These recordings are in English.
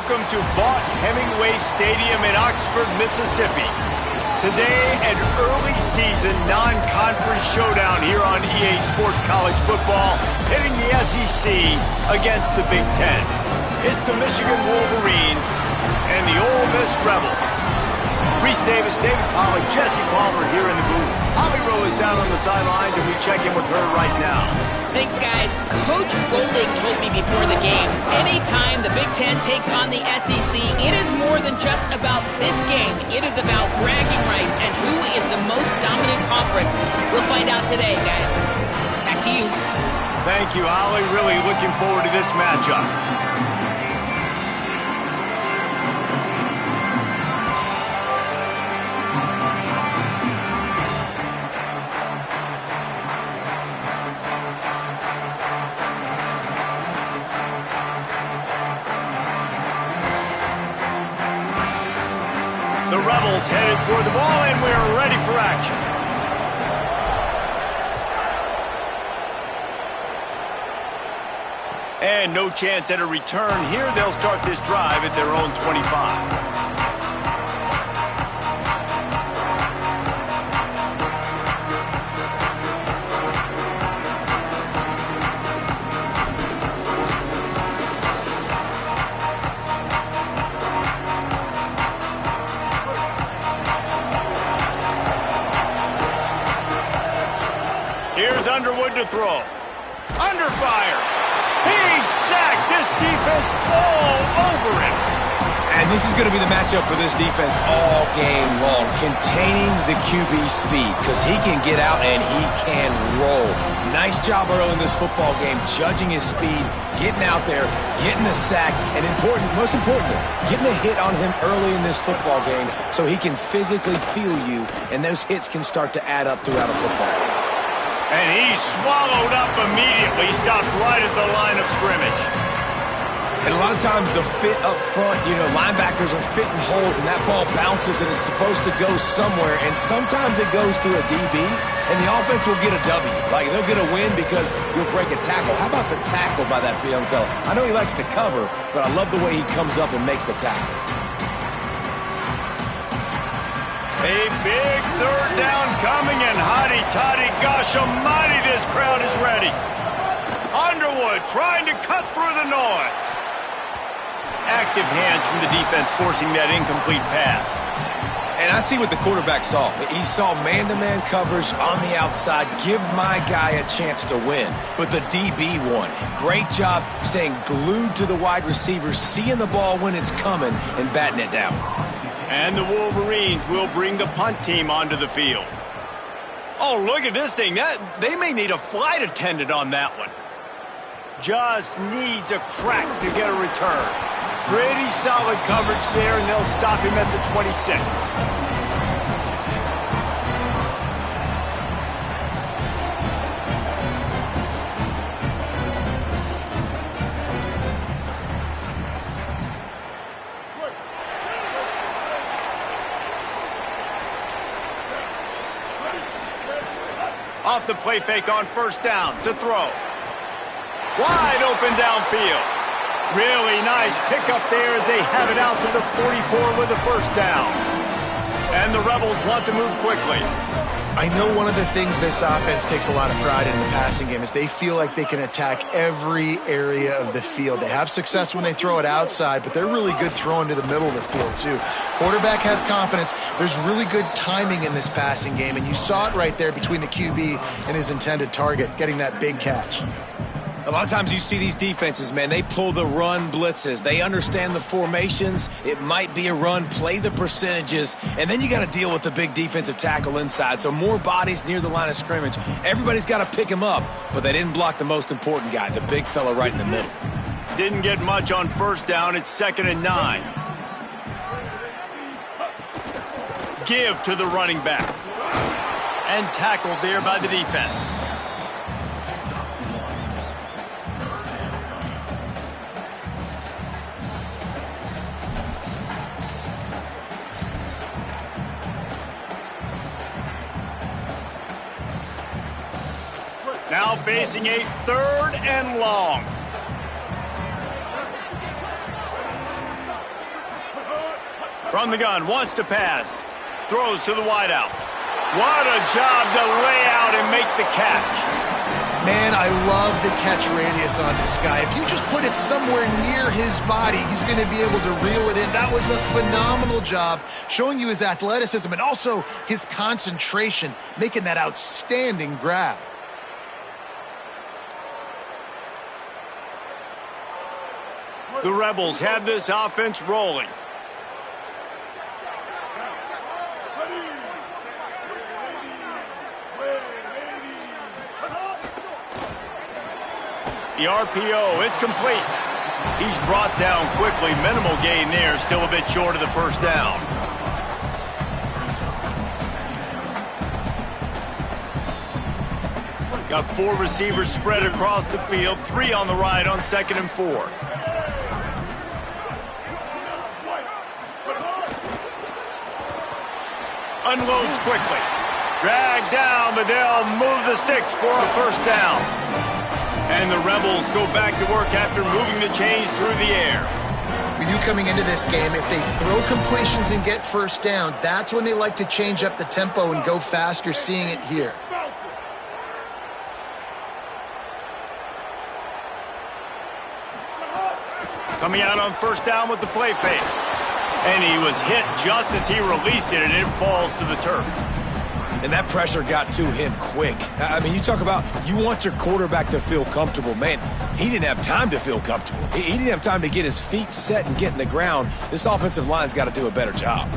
welcome to Vaught Hemingway Stadium in Oxford, Mississippi. Today, an early season non-conference showdown here on EA Sports College Football, hitting the SEC against the Big Ten. It's the Michigan Wolverines and the Ole Miss Rebels. Reese Davis, David Pollack, Jesse Palmer here in the booth. Holly Rowe is down on the sidelines, and we check in with her right now. Thanks, guys. Coach Golding told me before the game, anytime the Big Ten takes on the SEC, it is more than just about this game. It is about bragging rights and who is the most dominant conference. We'll find out today, guys. Back to you. Thank you, Holly. Really looking forward to this matchup. The Rebels headed toward the ball, and we're ready for action. And no chance at a return here. They'll start this drive at their own 25. Here's Underwood to throw. Under fire. He sacked. This defense all over him. And this is going to be the matchup for this defense all game long. Containing the QB speed, because he can get out and he can roll. Nice job early in this football game, judging his speed, getting out there, getting the sack, and most importantly, getting a hit on him early in this football game so he can physically feel you, and those hits can start to add up throughout a football game. And he swallowed up immediately, stopped right at the line of scrimmage. And a lot of times the fit up front, linebackers are fitting holes and that ball bounces and it's supposed to go somewhere, and sometimes it goes to a DB and the offense will get a W. Like, they'll get a win because you'll break a tackle. How about the tackle by that young fella? I know he likes to cover, but I love the way he comes up and makes the tackle. A big third down coming, and hotty-toddy, gosh almighty, this crowd is ready. Underwood trying to cut through the noise. Active hands from the defense forcing that incomplete pass. And I see what the quarterback saw. He saw man-to-man coverage on the outside. Give my guy a chance to win. But the DB won. Great job staying glued to the wide receivers, seeing the ball when it's coming, and batting it down. And the Wolverines will bring the punt team onto the field. Oh, look at this thing. They may need a flight attendant on that one. Just needs a crack to get a return. Pretty solid coverage there, and they'll stop him at the 26. Off the play fake on first down to throw. Wide open downfield. Really nice pickup there as they have it out to the 44 with the first down. And the Rebels want to move quickly. I know one of the things this offense takes a lot of pride in the passing game is they feel like they can attack every area of the field. They have success when they throw it outside, but they're really good throwing to the middle of the field too. Quarterback has confidence. There's really good timing in this passing game, and you saw it right there between the QB and his intended target, getting that big catch. A lot of times you see these defenses, man, they pull the run blitzes. They understand the formations. It might be a run, play the percentages, and then you got to deal with the big defensive tackle inside. So more bodies near the line of scrimmage. Everybody's got to pick him up, but they didn't block the most important guy, the big fella right in the middle. Didn't get much on first down. It's 2nd and 9. Give to the running back. And tackled there by the defense. Now facing a 3rd and long. From the gun, wants to pass. Throws to the wideout. What a job to lay out and make the catch. Man, I love the catch radius on this guy. If you just put it somewhere near his body, he's going to be able to reel it in. That was a phenomenal job, showing you his athleticism and also his concentration, making that outstanding grab. The Rebels have this offense rolling. The RPO, it's complete. He's brought down quickly. Minimal gain there, still a bit short of the first down. Got 4 receivers spread across the field, 3 on the right on 2nd and 4. Unloads quickly. Dragged down, but they'll move the sticks for a first down. And the Rebels go back to work after moving the chains through the air. We knew coming into this game, if they throw completions and get first downs, that's when they like to change up the tempo and go fast. You're seeing it here. Coming out on first down with the play fake. And he was hit just as he released it, and it falls to the turf. And that pressure got to him quick. I mean, you talk about you want your quarterback to feel comfortable. Man, he didn't have time to feel comfortable. He didn't have time to get his feet set and get in the ground. This offensive line's got to do a better job.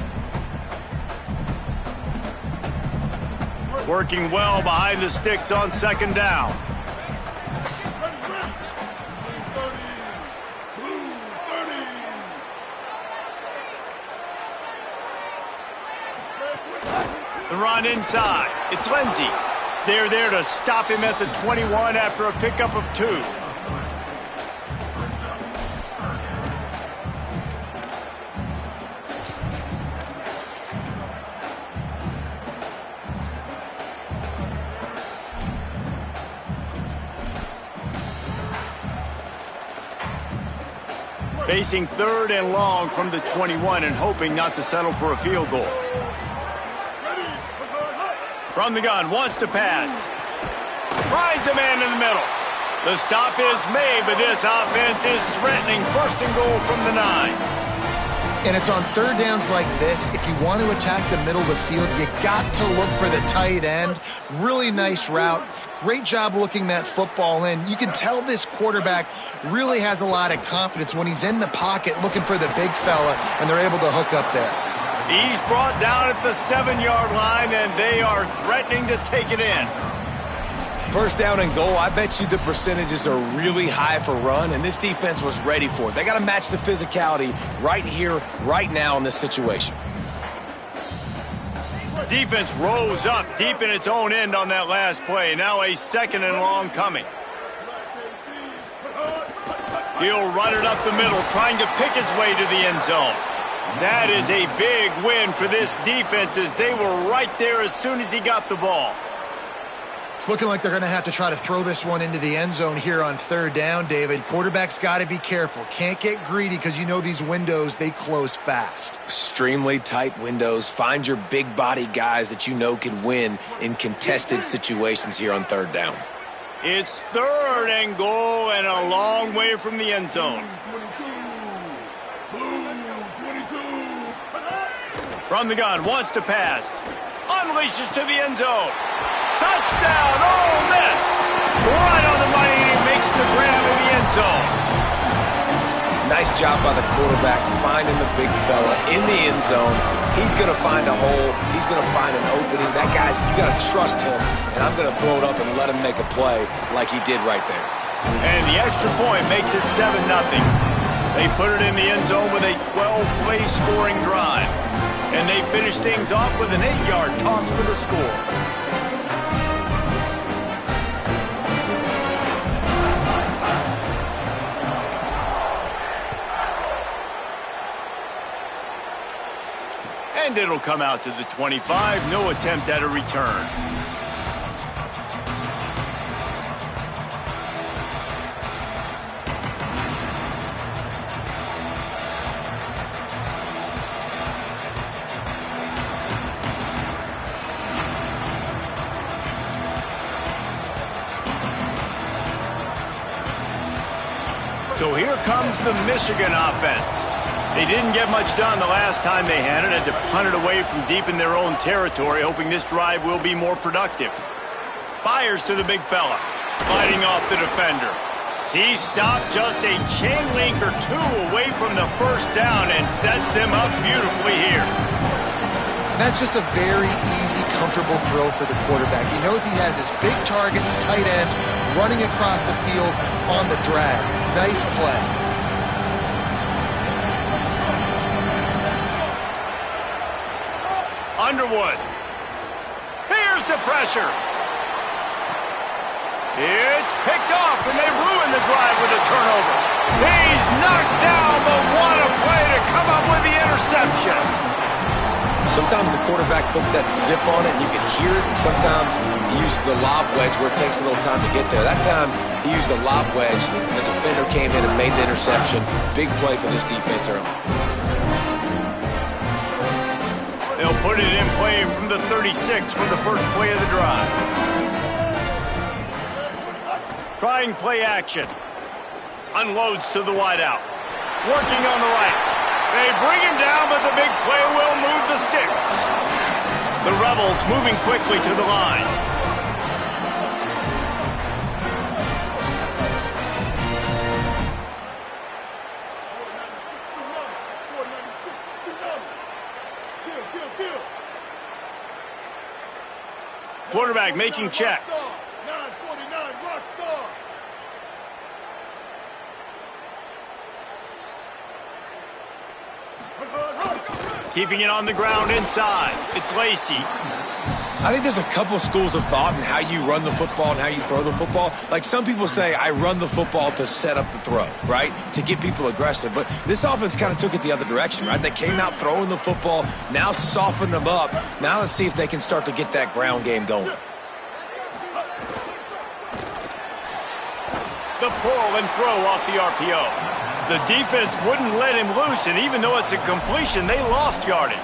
Working well behind the sticks on 2nd down. The run inside. It's Lindsey. They're there to stop him at the 21 after a pickup of 2. Facing 3rd and long from the 21 and hoping not to settle for a field goal. From the gun, wants to pass. Finds a man in the middle. The stop is made, but this offense is threatening 1st and goal from the 9. And it's on 3rd downs like this. If you want to attack the middle of the field, you got to look for the tight end. Really nice route. Great job looking that football in. You can tell this quarterback really has a lot of confidence when he's in the pocket looking for the big fella, and they're able to hook up there. He's brought down at the 7-yard line, and they are threatening to take it in. 1st down and goal, I bet you the percentages are really high for run, and this defense was ready for it. They got to match the physicality right here, right now in this situation. Defense rose up deep in its own end on that last play. Now a 2nd and long coming. He'll run it up the middle, trying to pick his way to the end zone. That is a big win for this defense as they were right there as soon as he got the ball. It's looking like they're going to have to try to throw this one into the end zone here on 3rd down, David. Quarterback's got to be careful. Can't get greedy because you know these windows, they close fast. Extremely tight windows. Find your big body guys that you know can win in contested situations here on 3rd down. It's 3rd and goal and a long way from the end zone. From the gun, wants to pass. Unleashes to the end zone. Touchdown, Ole Miss! Right on the money, and he makes the grab in the end zone. Nice job by the quarterback finding the big fella in the end zone. He's going to find a hole. He's going to find an opening. That guy's, you got to trust him, and I'm going to throw it up and let him make a play like he did right there. And the extra point makes it 7-0. They put it in the end zone with a 12-play scoring drive. And they finish things off with an 8-yard toss for the score. And it'll come out to the 25. No attempt at a return. So here comes the Michigan offense. They didn't get much done the last time they had it. Had to punt it away from deep in their own territory, hoping this drive will be more productive. Fires to the big fella, fighting off the defender. He stopped just a chain link or two away from the first down and sets them up beautifully here. That's just a very easy, comfortable throw for the quarterback. He knows he has his big target, tight end, running across the field on the drag. Nice play. Underwood. Here's the pressure. It's picked off, and they ruin the drive with a turnover. He's knocked down, but what a play to come up with the interception. Sometimes the quarterback puts that zip on it, and you can hear it. Sometimes he uses the lob wedge where it takes a little time to get there. That time, he used the lob wedge. The defender came in and made the interception. Big play for this defense early. They'll put it in play from the 36 for the first play of the drive. Trying play action. Unloads to the wideout. Working on the right. They bring him down, but the big play will move the sticks. The Rebels moving quickly to the line. Quarterback making checks. Keeping it on the ground inside. It's Lacey. I think there's a couple schools of thought in how you run the football and how you throw the football. Like some people say, I run the football to set up the throw, right? To get people aggressive. But this offense kind of took it the other direction, right? They came out throwing the football, now softened them up. Now let's see if they can start to get that ground game going. The pull and throw off the RPO. The defense wouldn't let him loose, and even though it's a completion, they lost yardage.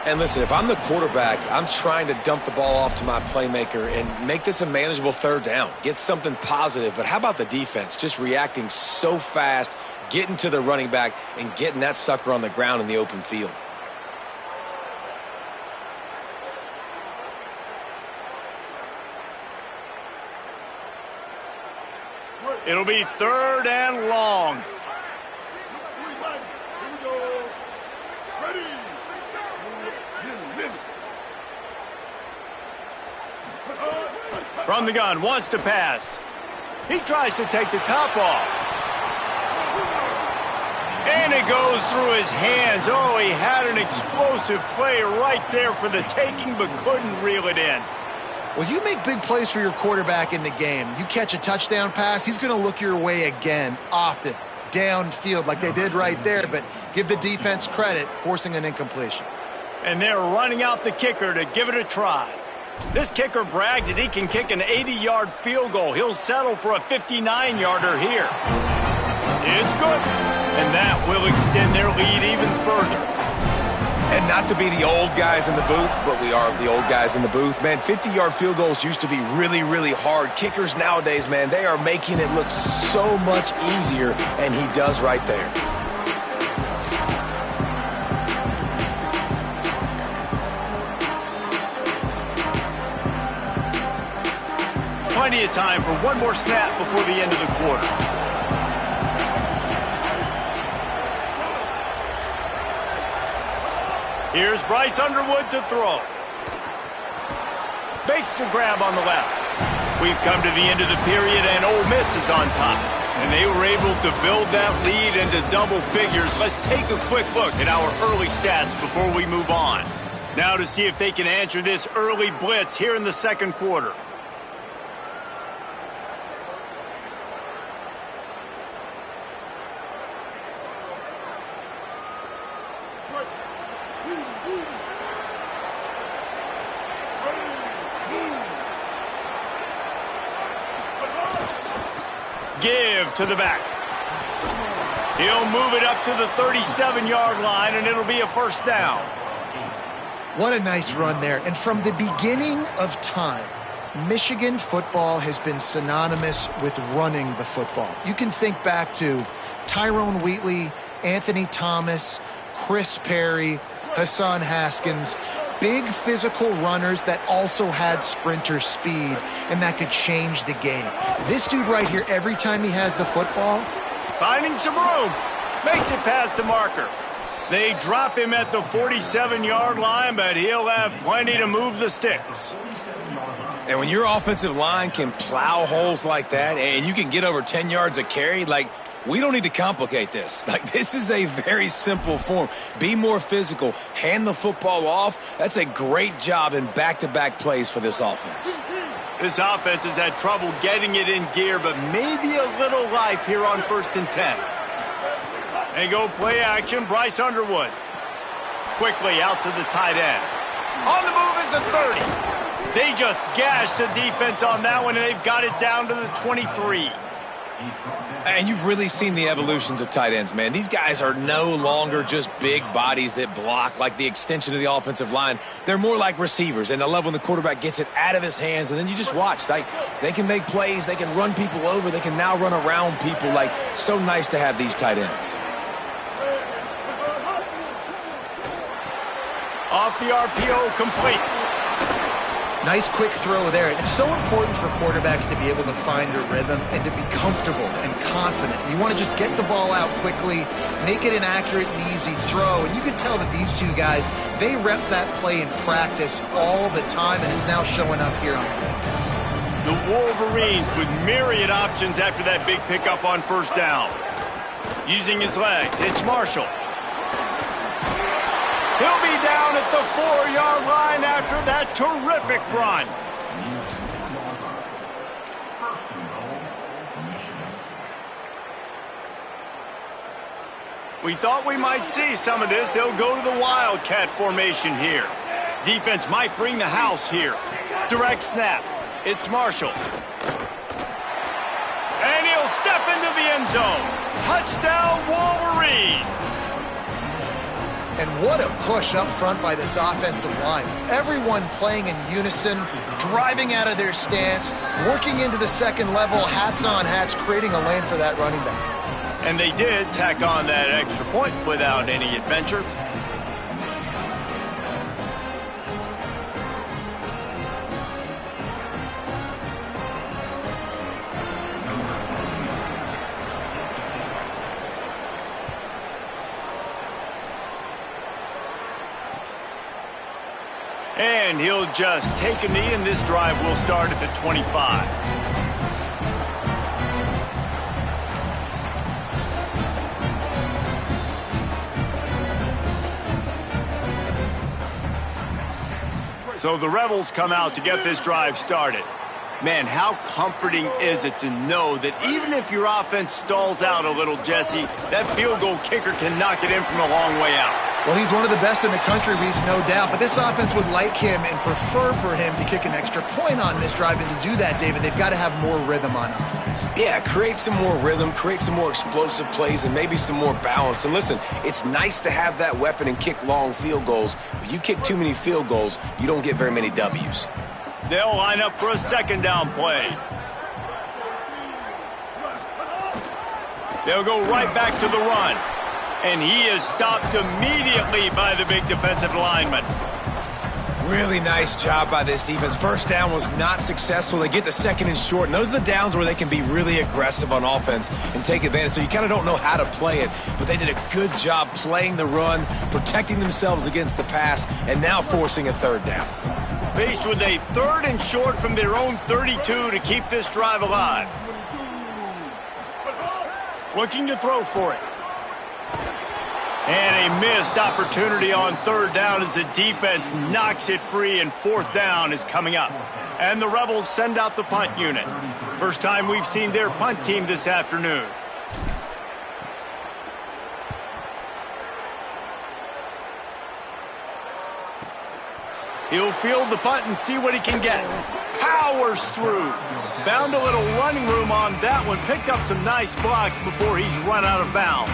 And listen, if I'm the quarterback, I'm trying to dump the ball off to my playmaker and make this a manageable third down. Get something positive. But how about the defense? Just reacting so fast, getting to the running back, and getting that sucker on the ground in the open field. It'll be third and long. From the gun, wants to pass. He tries to take the top off. And it goes through his hands. Oh, he had an explosive play right there for the taking, but couldn't reel it in. Well, you make big plays for your quarterback in the game. You catch a touchdown pass, he's going to look your way again, often, downfield like they did right there, but give the defense credit, forcing an incompletion. And they're running out the kicker to give it a try. This kicker brags that he can kick an 80-yard field goal. He'll settle for a 59-yarder here. It's good, and that will extend their lead even further. And not to be the old guys in the booth, but we are the old guys in the booth. Man, 50-yard field goals used to be really, really hard. Kickers nowadays, man, they are making it look so much easier, and he does right there. Plenty of time for one more snap before the end of the quarter. Here's Bryce Underwood to throw. Makes the grab on the left. We've come to the end of the period, and Ole Miss is on top. And they were able to build that lead into double figures. Let's take a quick look at our early stats before we move on. Now to see if they can answer this early blitz here in the second quarter. Give to the back. He'll move it up to the 37-yard line, and it'll be a first down. What a nice run there. And from the beginning of time, Michigan football has been synonymous with running the football. You can think back to Tyrone Wheatley, Anthony Thomas, Chris Perry, Hassan Haskins, big physical runners that also had sprinter speed and that could change the game. This dude right here, every time he has the football, finding some room, makes it past the marker. They drop him at the 47-yard line, but he'll have plenty to move the sticks. And when your offensive line can plow holes like that and you can get over 10 yards a carry, like, we don't need to complicate this. Like, this is a very simple form. Be more physical. Hand the football off. That's a great job in back-to-back plays for this offense. This offense has had trouble getting it in gear, but maybe a little life here on 1st and 10. They go play action, Bryce Underwood. Quickly out to the tight end. On the move is the 30. They just gashed the defense on that one, and they've got it down to the 23. And you've really seen the evolutions of tight ends, man. These guys are no longer just big bodies that block like the extension of the offensive line. They're more like receivers, and I love when the quarterback gets it out of his hands, and then you just watch. Like, they can make plays, they can run people over, they can now run around people. Like, so nice to have these tight ends. Off the RPO, complete. Nice quick throw there. It's so important for quarterbacks to be able to find a rhythm and to be comfortable and confident. You want to just get the ball out quickly, make it an accurate and easy throw. And you can tell that these two guys, they rep that play in practice all the time, and it's now showing up here on film. The Wolverines with myriad options after that big pickup on 1st down. Using his legs, it's Marshall. He'll be down at the 4-yard line after that terrific run. We thought we might see some of this. They'll go to the Wildcat formation here. Defense might bring the house here. Direct snap. It's Marshall. And he'll step into the end zone. Touchdown, Wolverines. And what a push up front by this offensive line. Everyone playing in unison, driving out of their stance, working into the second level, hats on hats, creating a lane for that running back. And they did tack on that extra point without any adventure. And he'll just take a knee, and this drive will start at the 25. So the Rebels come out to get this drive started. Man, how comforting is it to know that even if your offense stalls out a little, Jesse, that field goal kicker can knock it in from a long way out. Well, he's one of the best in the country, Reese, no doubt. But this offense would like him and prefer for him to kick an extra point on this drive. And to do that, David, they've got to have more rhythm on offense. Yeah, create some more rhythm, create some more explosive plays, and maybe some more balance. And listen, it's nice to have that weapon and kick long field goals. But you kick too many field goals, you don't get very many W's. They'll line up for a 2nd down play. They'll go right back to the run. And he is stopped immediately by the big defensive lineman. Really nice job by this defense. 1st down was not successful. They get the 2nd and short, and those are the downs where they can be really aggressive on offense and take advantage. So you kind of don't know how to play it, but they did a good job playing the run, protecting themselves against the pass, and now forcing a 3rd down. Faced with a 3rd and short from their own 32 to keep this drive alive. Looking to throw for it. And a missed opportunity on 3rd down as the defense knocks it free, and 4th down is coming up. And the Rebels send out the punt unit. First time we've seen their punt team this afternoon. He'll field the punt and see what he can get. Powers through. Found a little running room on that one. Picked up some nice blocks before he's run out of bounds.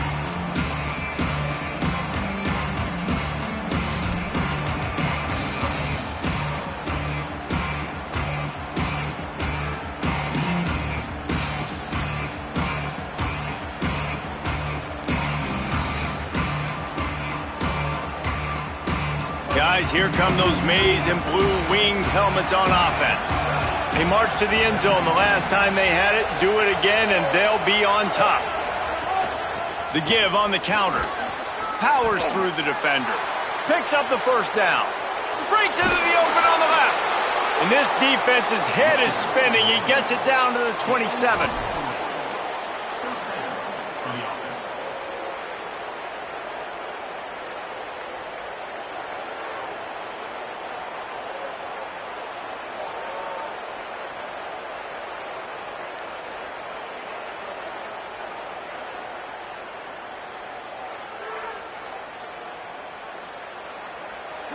guys, here come those maize and blue winged helmets on offense. They marched to the end zone the last time they had it, do it again, and they'll be on top. The give on the counter. Powers through the defender. Picks up the first down. Breaks into the open on the left. And this defense's head is spinning. He gets it down to the 27.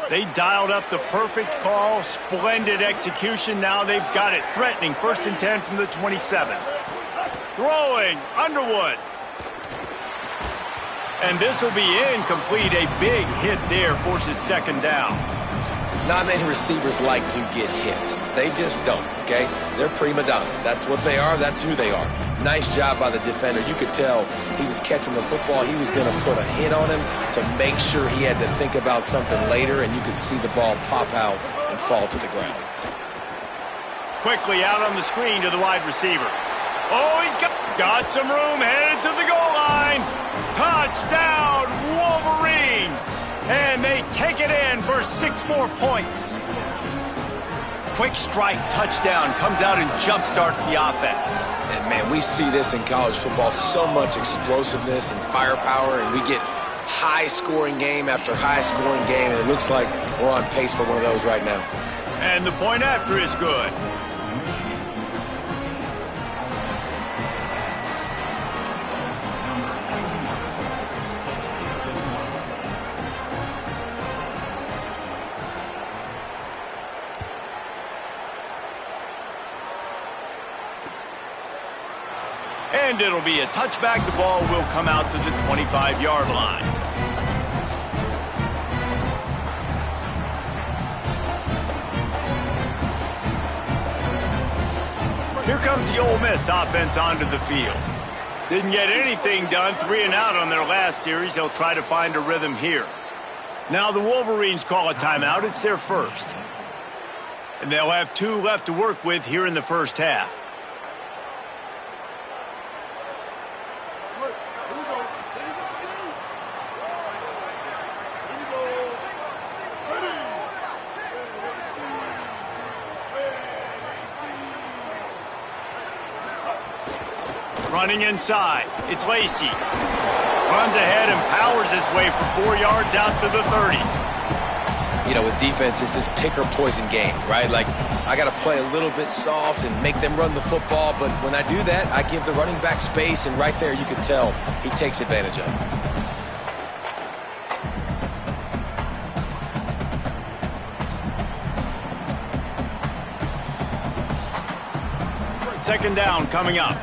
They dialed up the perfect call, splendid execution. Now they've got it. Threatening 1st and 10 from the 27. Throwing, Underwood. And this will be incomplete. A big hit there forces 2nd down. Not many receivers like to get hit. They just don't, okay? They're prima donnas. That's what they are. That's who they are. Nice job by the defender. You could tell he was catching the football. He was going to put a hit on him to make sure he had to think about something later, and you could see the ball pop out and fall to the ground. Quickly out on the screen to the wide receiver. Oh, he's got some room, headed to the goal line. Touchdown, Wolverines! And they take it in for 6 more points. Quick strike touchdown comes out and jump-starts the offense. And, man, we see this in college football, so much explosiveness and firepower, and we get high-scoring game after high-scoring game, and it looks like we're on pace for one of those right now. And the point after is good. And it'll be a touchback. The ball will come out to the 25-yard line. Here comes the Ole Miss offense onto the field. Didn't get anything done, 3 and out on their last series. They'll try to find a rhythm here. Now the Wolverines call a timeout. It's their first. And they'll have 2 left to work with here in the first half. Running inside, it's Lacey. Runs ahead and powers his way for 4 yards out to the 30. You know, with defense, it's this pick or poison game, right? Like, I got to play a little bit soft and make them run the football, but when I do that, I give the running back space, and right there you can tell he takes advantage of it. 2nd down coming up.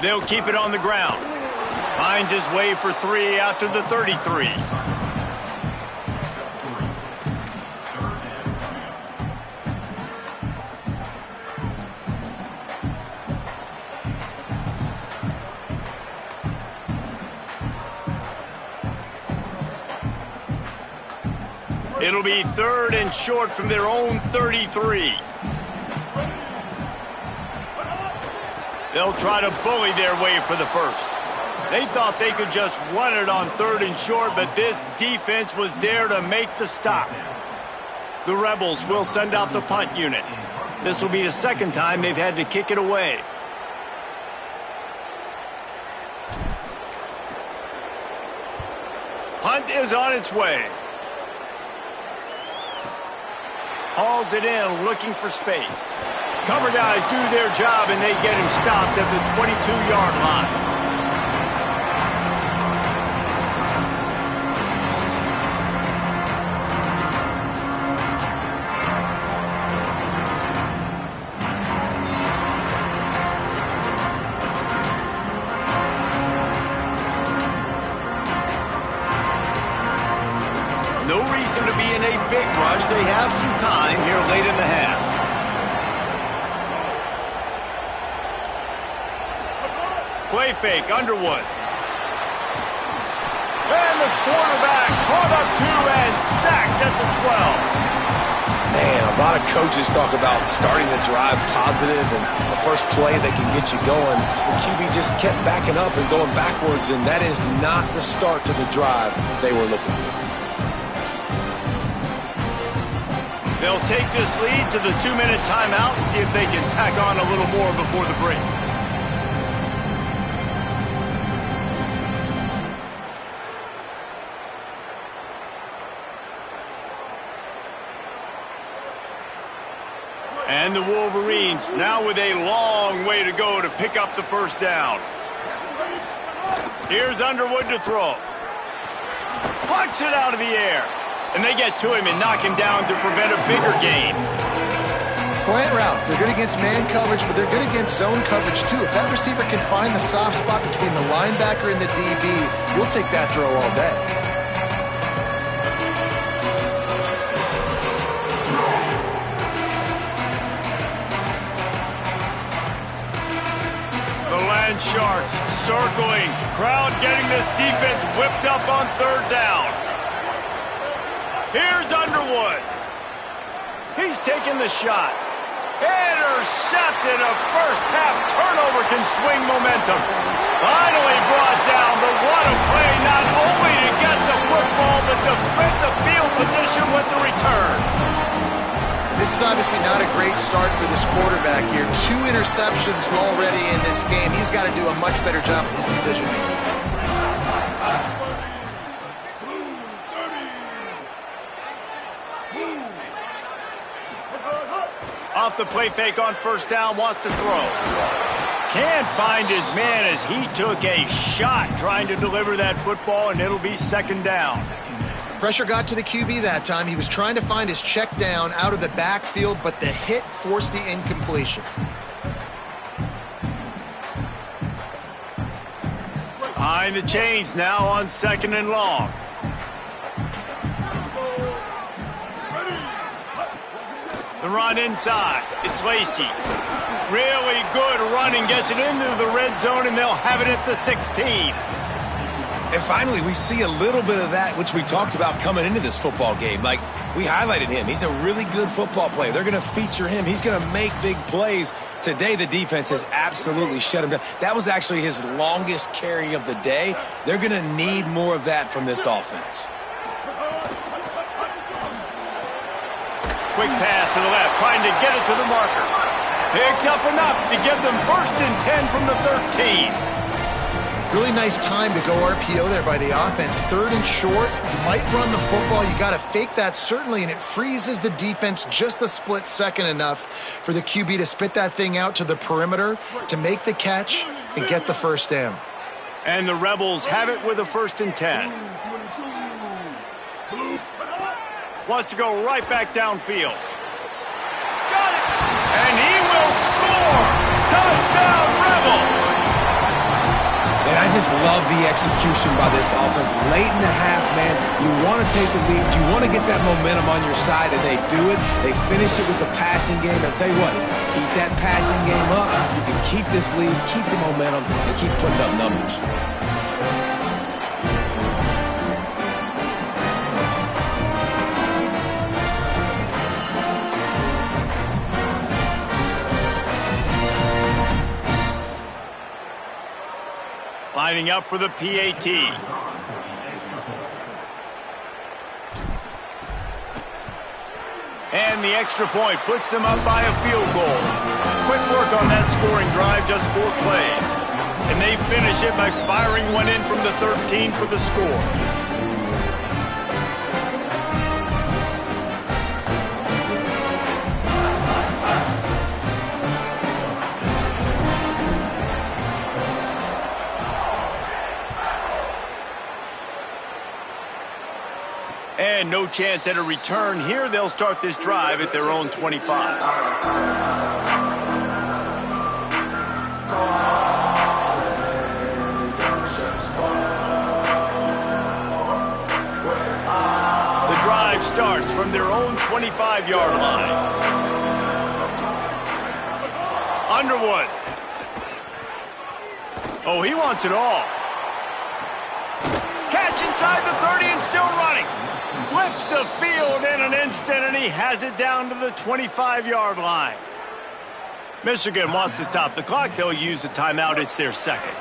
They'll keep it on the ground. Finds his way for 3 out to the 33. It'll be 3rd and short from their own 33. They'll try to bully their way for the first. They thought they could just run it on 3rd and short, but this defense was there to make the stop. The Rebels will send out the punt unit. This will be the 2nd time they've had to kick it away. Punt is on its way. Hauls it in, looking for space. Cover guys do their job, and they get him stopped at the 22-yard line. isn't a big rush. They have some time here late in the half. Play fake, Underwood. And the quarterback caught up to and sacked at the 12. Man, a lot of coaches talk about starting the drive positive and the first play that can get you going. The QB just kept backing up and going backwards, and that is not the start to the drive they were looking for. They'll take this lead to the 2-minute timeout and see if they can tack on a little more before the break. And the Wolverines now with a long way to go to pick up the first down. Here's Underwood to throw. Plucks it out of the air. And they get to him and knock him down to prevent a bigger gain. Slant routes. They're good against man coverage, but they're good against zone coverage too. If that receiver can find the soft spot between the linebacker and the DB, you'll take that throw all day. Sharks circling. Crowd getting this defense whipped up on third down. Here's Underwood. He's taking the shot. Intercepted. A first-half turnover can swing momentum. Finally brought down, but what a play, not only to get the football, but to fit the field position with the return. This is obviously not a great start for this quarterback here. 2 interceptions already in this game. He's got to do a much better job with his decision-making. Off the play fake on first down, wants to throw. Can't find his man as he took a shot trying to deliver that football, and it'll be second down. Pressure got to the QB that time. He was trying to find his check down out of the backfield, but the hit forced the incompletion. Behind the chains now on second and long. The run inside. It's Lacey. Really good running. Gets it into the red zone, and they'll have it at the 16. And finally, we see a little bit of that, which we talked about coming into this football game. Like, we highlighted him. He's a really good football player. They're going to feature him. He's going to make big plays. Today, the defense has absolutely shut him down. That was actually his longest carry of the day. They're going to need more of that from this offense. Quick pass to the left, trying to get it to the marker. Picks up enough to give them 1st and 10 from the 13. Really nice time to go RPO there by the offense. 3rd and short, you might run the football. You got to fake that, certainly, and it freezes the defense just a split second enough for the QB to spit that thing out to the perimeter to make the catch and get the first down. And the Rebels have it with a 1st and 10. Wants to go right back downfield. Got it! And he will score! Touchdown, Rebels! And I just love the execution by this offense. Late in the half, man, you want to take the lead. You want to get that momentum on your side, and they do it. They finish it with the passing game. I'll tell you what, keep that passing game up. You can keep this lead, keep the momentum, and keep putting up numbers. Lining up for the PAT. And the extra point puts them up by a field goal. Quick work on that scoring drive, just 4 plays. And they finish it by firing one in from the 13 for the score. And no chance at a return here. They'll start this drive at their own 25. The drive starts from their own 25-yard line. Underwood. Oh, he wants it all. Catch inside the 30 and still running. Flips the field in an instant, and he has it down to the 25-yard line. Michigan wants to stop the clock. They'll use the timeout. It's their second.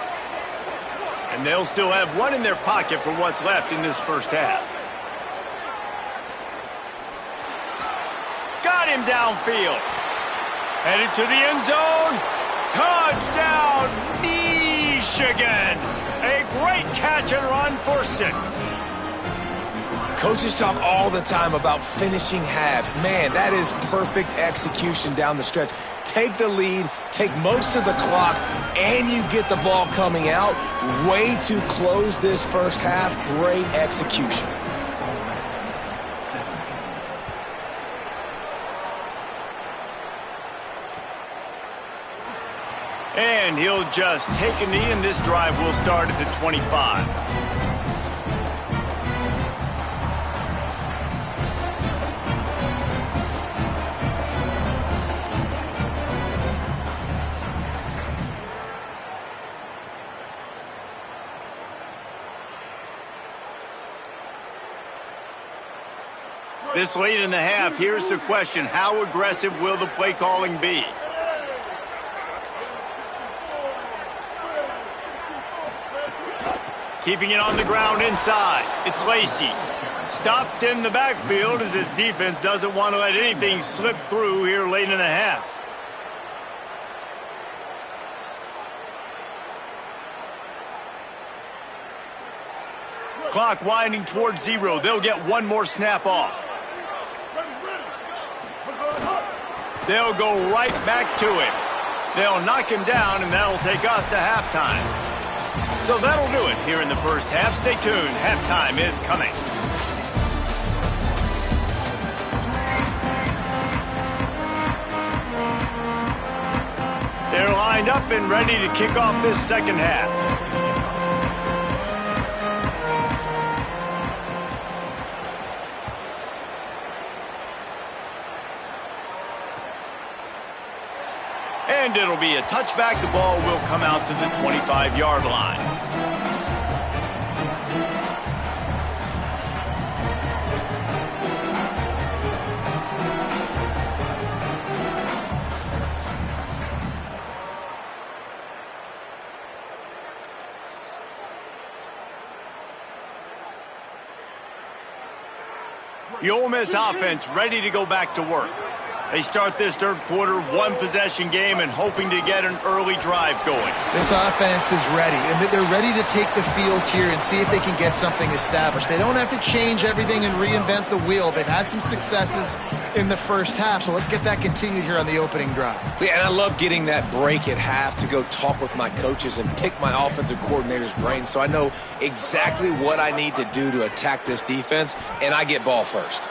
And they'll still have one in their pocket for what's left in this first half. Got him downfield. Headed to the end zone. Touchdown, Michigan. A great catch and run for 6. Coaches talk all the time about finishing halves. Man, that is perfect execution down the stretch. Take the lead, take most of the clock, and you get the ball coming out. Way to close this first half. Great execution. And he'll just take a knee, and this drive will start at the 25. This late in the half, here's the question: how aggressive will the play calling be? Keeping it on the ground inside. It's Lacey. Stopped in the backfield as his defense doesn't want to let anything slip through here late in the half. Clock winding towards 0. They'll get one more snap off. They'll go right back to him. They'll knock him down, and that'll take us to halftime. So that'll do it here in the first half. Stay tuned. Halftime is coming. They're lined up and ready to kick off this second half. And it'll be a touchback. The ball will come out to the 25-yard line. The Ole Miss offense ready to go back to work. They start this third quarter, one-possession game, and hoping to get an early drive going. This offense is ready, and they're ready to take the field here and see if they can get something established. They don't have to change everything and reinvent the wheel. They've had some successes in the first half, so let's get that continued here on the opening drive. Yeah, and I love getting that break at half to go talk with my coaches and pick my offensive coordinator's brain so I know exactly what I need to do to attack this defense, and I get ball first.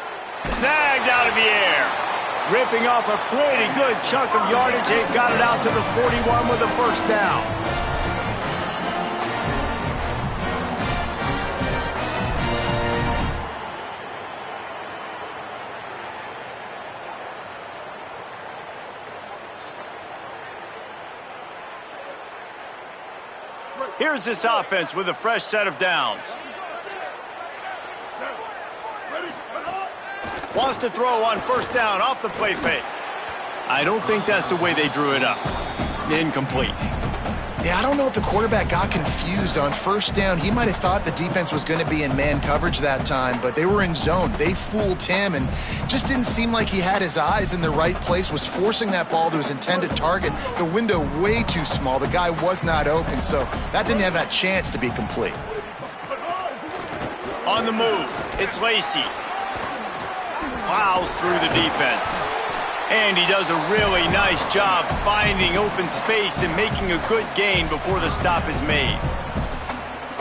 Snagged out of the air. Ripping off a pretty good chunk of yardage. They've got it out to the 41 with a first down. Here's this offense with a fresh set of downs. Wants to throw on first down off the play fake. I don't think that's the way they drew it up. Incomplete. Yeah, I don't know if the quarterback got confused on first down. He might have thought the defense was going to be in man coverage that time, but they were in zone. They fooled him and just didn't seem like he had his eyes in the right place, was forcing that ball to his intended target. The window way too small. The guy was not open, so that didn't have that chance to be complete. On the move, it's Lacey. Plows through the defense. And he does a really nice job finding open space and making a good gain before the stop is made.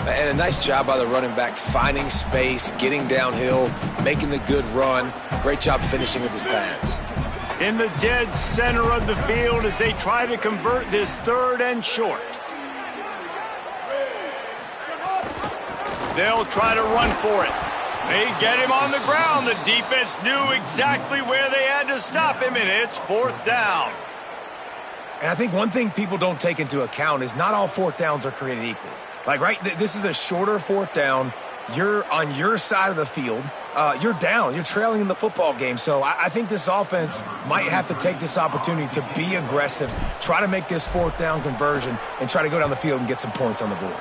And a nice job by the running back, finding space, getting downhill, making the good run. Great job finishing with his pads. In the dead center of the field as they try to convert this third and short. They'll try to run for it. They get him on the ground. The defense knew exactly where they had to stop him, and it's 4th down. And I think one thing people don't take into account is not all 4th downs are created equally. Like, right, this is a shorter 4th down. You're on your side of the field. You're down. You're trailing in the football game. So I think this offense might have to take this opportunity to be aggressive, try to make this 4th down conversion, and try to go down the field and get some points on the board.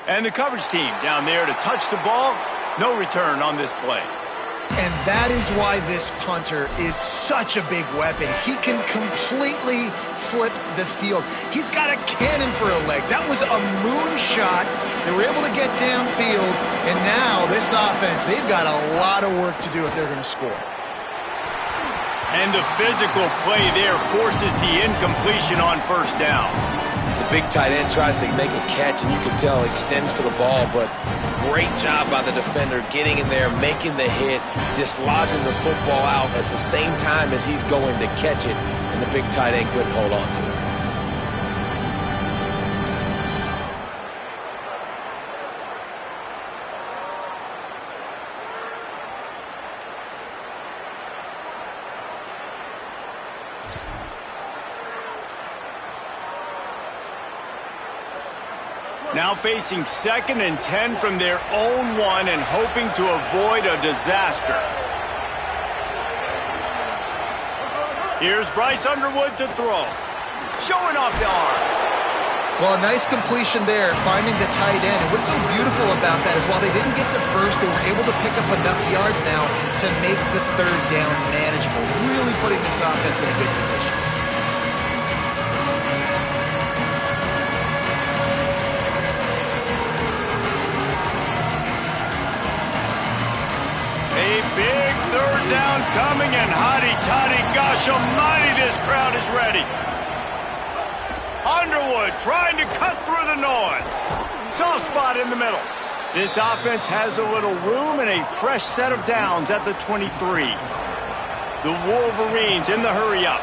And the coverage team down there to touch the ball. No return on this play. And that is why this punter is such a big weapon. He can completely flip the field. He's got a cannon for a leg. That was a moonshot. They were able to get downfield, and now this offense, they've got a lot of work to do if they're going to score. And the physical play there forces the incompletion on 1st down. The big tight end tries to make a catch, and you can tell he extends for the ball, but great job by the defender getting in there, making the hit, dislodging the football out at the same time as he's going to catch it, and the big tight end couldn't hold on to it. Now facing 2nd and 10 from their own 1 and hoping to avoid a disaster. Here's Bryce Underwood to throw. Showing off the arms. Well, a nice completion there, finding the tight end. And what's so beautiful about that is while they didn't get the first, they were able to pick up enough yards now to make the 3rd down manageable, really putting this offense in a good position. A big 3rd down coming, and hotty-toddy, gosh almighty, this crowd is ready. Underwood trying to cut through the noise. Soft spot in the middle. This offense has a little room and a fresh set of downs at the 23. The Wolverines in the hurry-up.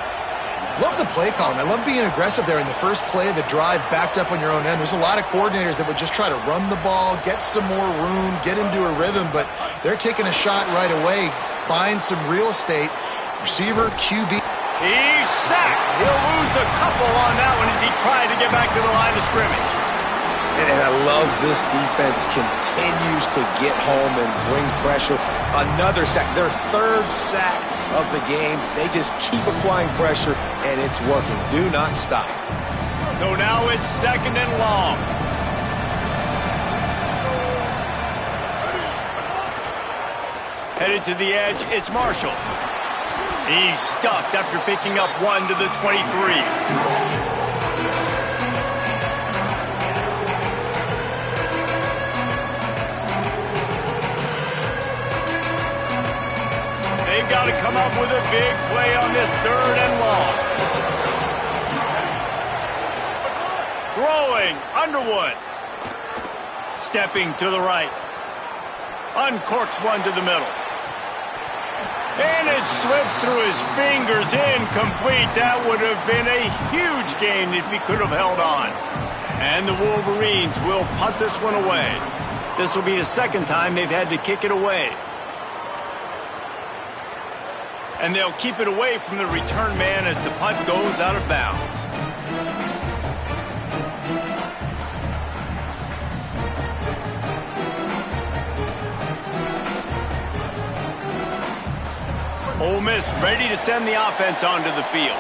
Love the play call. I love being aggressive there in the first play of the drive, backed up on your own end. There's a lot of coordinators that would just try to run the ball, get some more room, get into a rhythm, but they're taking a shot right away, buying some real estate. Receiver, QB. He's sacked. He'll lose a couple on that one as he tried to get back to the line of scrimmage. And I love this defense continues to get home and bring pressure. Another sack, their 3rd sack of the game. They just keep applying pressure, and it's working. Do not stop. So now it's 2nd and long. Headed to the edge, it's Marshall. He's stuffed after picking up 1 to the 23. They've got to come up with a big play on this 3rd and long. Throwing, Underwood. Stepping to the right. Uncorks one to the middle. And it slips through his fingers, incomplete. That would have been a huge gain if he could have held on. And the Wolverines will punt this one away. This will be the 2nd time they've had to kick it away. And they'll keep it away from the return man as the punt goes out of bounds. Ole Miss ready to send the offense onto the field.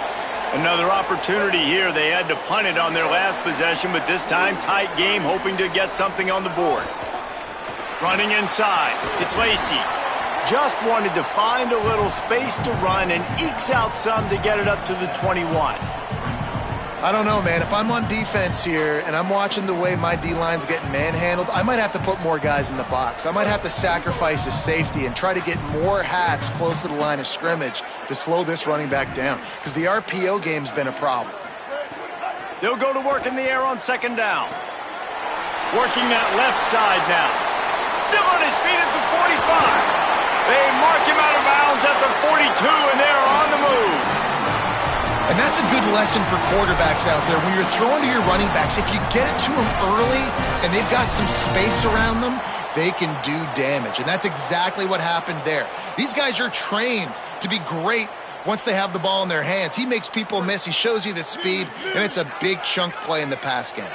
Another opportunity here. They had to punt it on their last possession, but this time tight game, hoping to get something on the board. Running inside, it's Lacey. Just wanted to find a little space to run and ekes out some to get it up to the 21. I don't know, man. If I'm on defense here and I'm watching the way my D-line's getting manhandled, I might have to put more guys in the box. I might have to sacrifice his safety and try to get more hats close to the line of scrimmage to slow this running back down, because the RPO game's been a problem. They'll go to work in the air on 2nd down. Working that left side now. Still on his feet at the 45. They mark him out of bounds at the 42, and they're on the move. And that's a good lesson for quarterbacks out there. When you're throwing to your running backs, if you get it to them early and they've got some space around them, they can do damage. And that's exactly what happened there. These guys are trained to be great once they have the ball in their hands. He makes people miss. He shows you the speed, and it's a big chunk play in the pass game.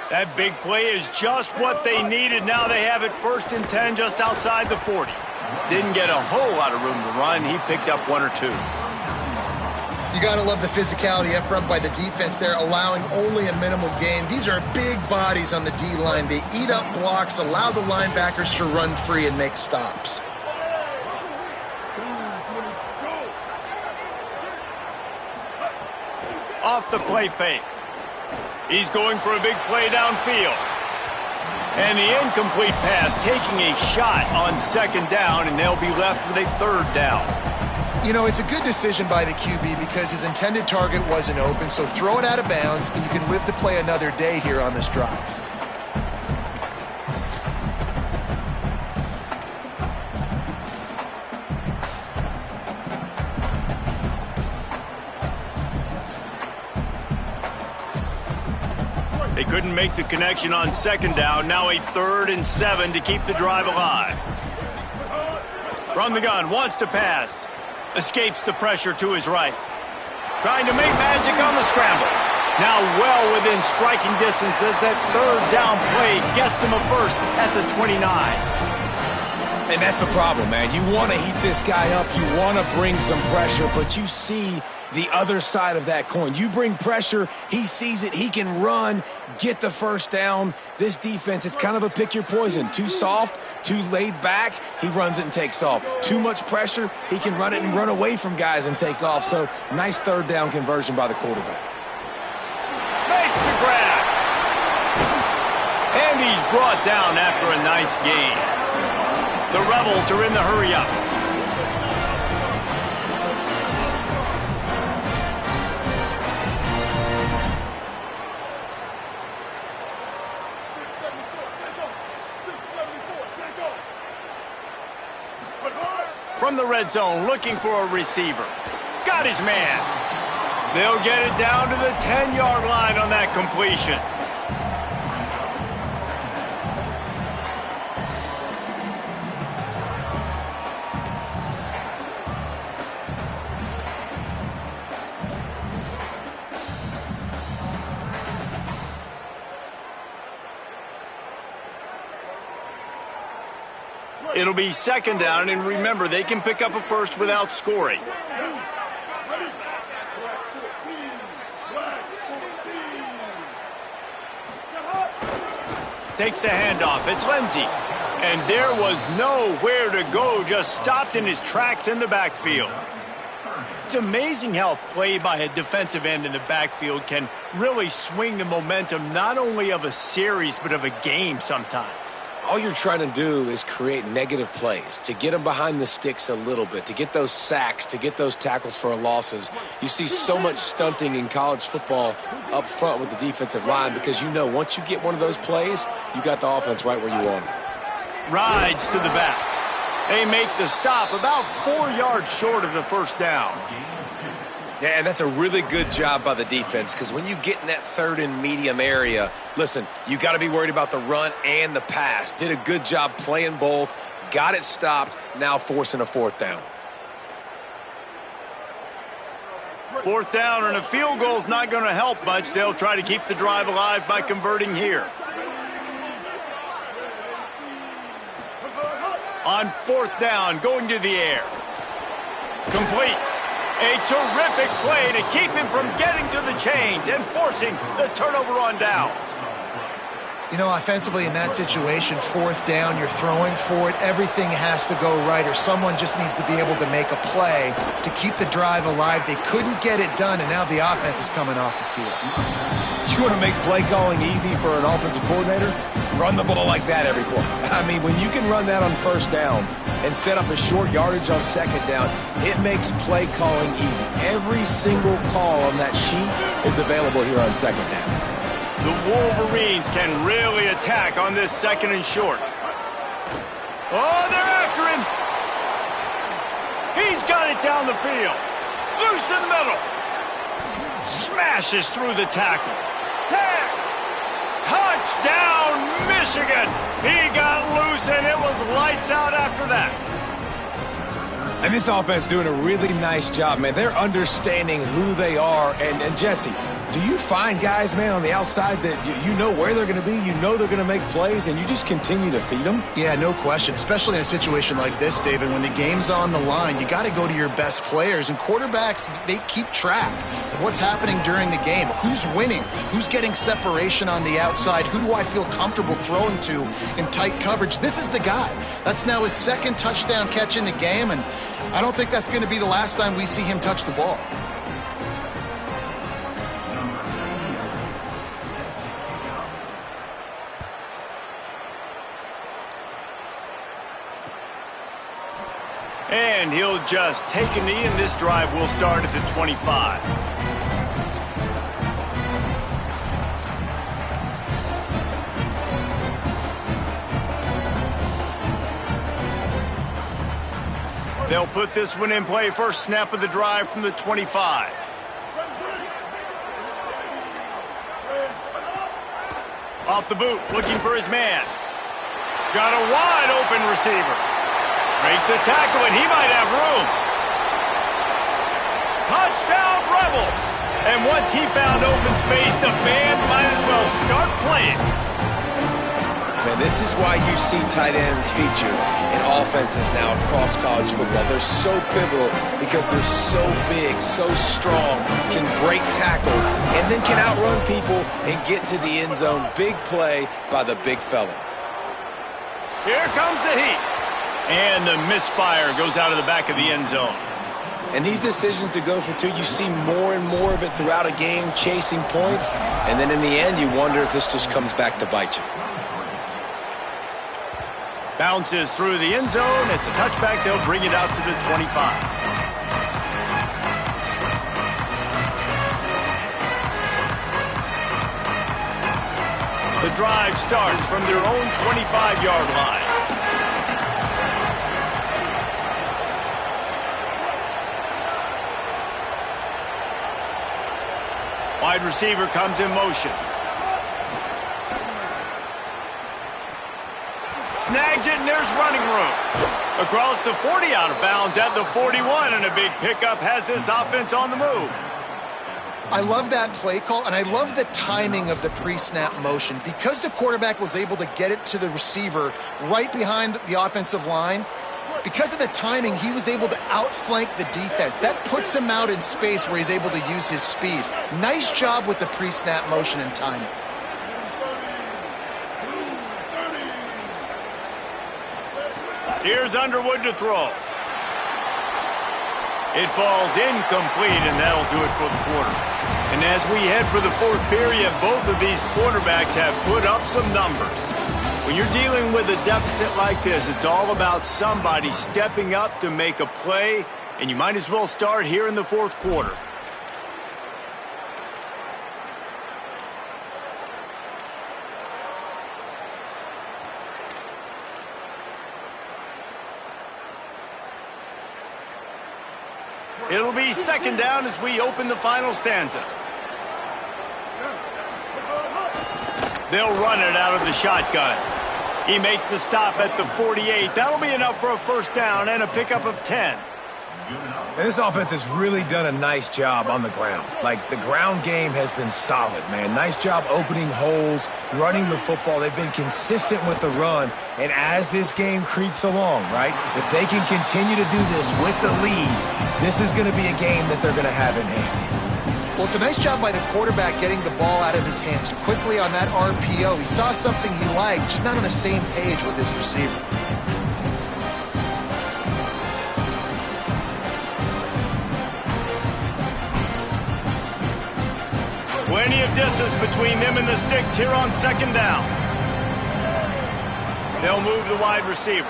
That big play is just what they needed. Now they have it 1st and 10 just outside the 40. Didn't get a whole lot of room to run. He picked up 1 or 2. You got to love the physicality up front by the defense there, allowing only a minimal gain. These are big bodies on the D-line. They eat up blocks, allow the linebackers to run free and make stops. Off the play fake. He's going for a big play downfield. And the incomplete pass taking a shot on 2nd down, and they'll be left with a 3rd down. You know, it's a good decision by the QB because his intended target wasn't open, so throw it out of bounds, and you can live to play another day here on this drive. They couldn't make the connection on 2nd down. Now a 3rd and 7 to keep the drive alive. From the gun, wants to pass. Escapes the pressure to his right. Trying to make magic on the scramble. Now well within striking distance as that 3rd down play gets him a 1st at the 29. And that's the problem, man. You want to heat this guy up. You want to bring some pressure, but you see the other side of that coin. You bring pressure, he sees it, he can run, get the 1st down. This defense, it's kind of a pick your poison. Too soft, too laid back, he runs it and takes off. Too much pressure, he can run it and run away from guys and take off. So, nice 3rd down conversion by the quarterback. Makes the grab. And he's brought down after a nice gain. The Rebels are in the hurry-up. From the red zone, looking for a receiver. Got his man. They'll get it down to the 10-yard line on that completion. It'll be 2nd down, and remember, they can pick up a 1st without scoring. Takes the handoff. It's Lindsey. And there was nowhere to go, just stopped in his tracks in the backfield. It's amazing how play by a defensive end in the backfield can really swing the momentum not only of a series, but of a game sometimes. All you're trying to do is create negative plays, to get them behind the sticks a little bit, to get those sacks, to get those tackles for losses. You see so much stunting in college football up front with the defensive line because you know once you get one of those plays, you got the offense right where you want it. Rides to the back. They make the stop about 4 yards short of the 1st down. Yeah, and that's a really good job by the defense because when you get in that 3rd and medium area, listen, you got to be worried about the run and the pass. Did a good job playing both, got it stopped, now forcing a 4th down. 4th down and a field goal is not going to help much. They'll try to keep the drive alive by converting here. On 4th down, going to the air. Complete. A terrific play to keep him from getting to the chains and forcing the turnover on downs. You know, offensively in that situation, 4th down, you're throwing for it. Everything has to go right, or someone just needs to be able to make a play to keep the drive alive. They couldn't get it done, and now the offense is coming off the field. You want to make play calling easy for an offensive coordinator? Run the ball like that every quarter. I mean, when you can run that on 1st down and set up a short yardage on 2nd down, it makes play calling easy. Every single call on that sheet is available here on 2nd down. The Wolverines can really attack on this 2nd and short. Oh, they're after him. He's got it down the field. Loose in the middle. Smashes through the tackle. Touchdown, Michigan! He got loose, and it was lights out after that. And this offense doing a really nice job, man. They're understanding who they are. And Jesse, do you find guys, man, on the outside that you know where they're going to be, you know they're going to make plays, and you just continue to feed them? Yeah, no question, especially in a situation like this, David. When the game's on the line, you got to go to your best players. And quarterbacks, they keep track of what's happening during the game. Who's winning? Who's getting separation on the outside? Who do I feel comfortable throwing to in tight coverage? This is the guy. That's now his second touchdown catch in the game, and I don't think that's going to be the last time we see him touch the ball. And he'll just take a knee, and this drive will start at the 25. They'll put this one in play. First snap of the drive from the 25. Off the boot, looking for his man. Got a wide open receiver. Breaks a tackle, and he might have room. Touchdown, Rebels! And once he found open space, the band might as well start playing. Man, this is why you see tight ends featured in offenses now across college football. They're so pivotal because they're so big, so strong, can break tackles, and then can outrun people and get to the end zone. Big play by the big fella. Here comes the heat. And the misfire goes out of the back of the end zone. And these decisions to go for two, you see more and more of it throughout a game, chasing points. And then in the end, you wonder if this just comes back to bite you. Bounces through the end zone. It's a touchback. They'll bring it out to the 25. The drive starts from their own 25-yard line. Wide receiver comes in motion. Snags it, and there's running room. Across the 40, out of bounds at the 41, and a big pickup has this offense on the move. I love that play call, and I love the timing of the pre-snap motion. Because the quarterback was able to get it to the receiver right behind the offensive line, because of the timing, he was able to outflank the defense. That puts him out in space where he's able to use his speed. Nice job with the pre-snap motion and timing. Here's Underwood to throw. It falls incomplete, and that'll do it for the quarter. And as we head for the fourth period, both of these quarterbacks have put up some numbers. When you're dealing with a deficit like this, it's all about somebody stepping up to make a play, and you might as well start here in the fourth quarter. It'll be second down as we open the final stanza. They'll run it out of the shotgun. He makes the stop at the 48. That'll be enough for a first down and a pickup of 10. And this offense has really done a nice job on the ground. Like, the ground game has been solid, man. Nice job opening holes, running the football. They've been consistent with the run. And as this game creeps along, right, if they can continue to do this with the lead, this is going to be a game that they're going to have in hand. Well, it's a nice job by the quarterback getting the ball out of his hands quickly on that RPO. He saw something he liked, just not on the same page with his receiver. Plenty of distance between them and the sticks here on second down. They'll move the wide receiver.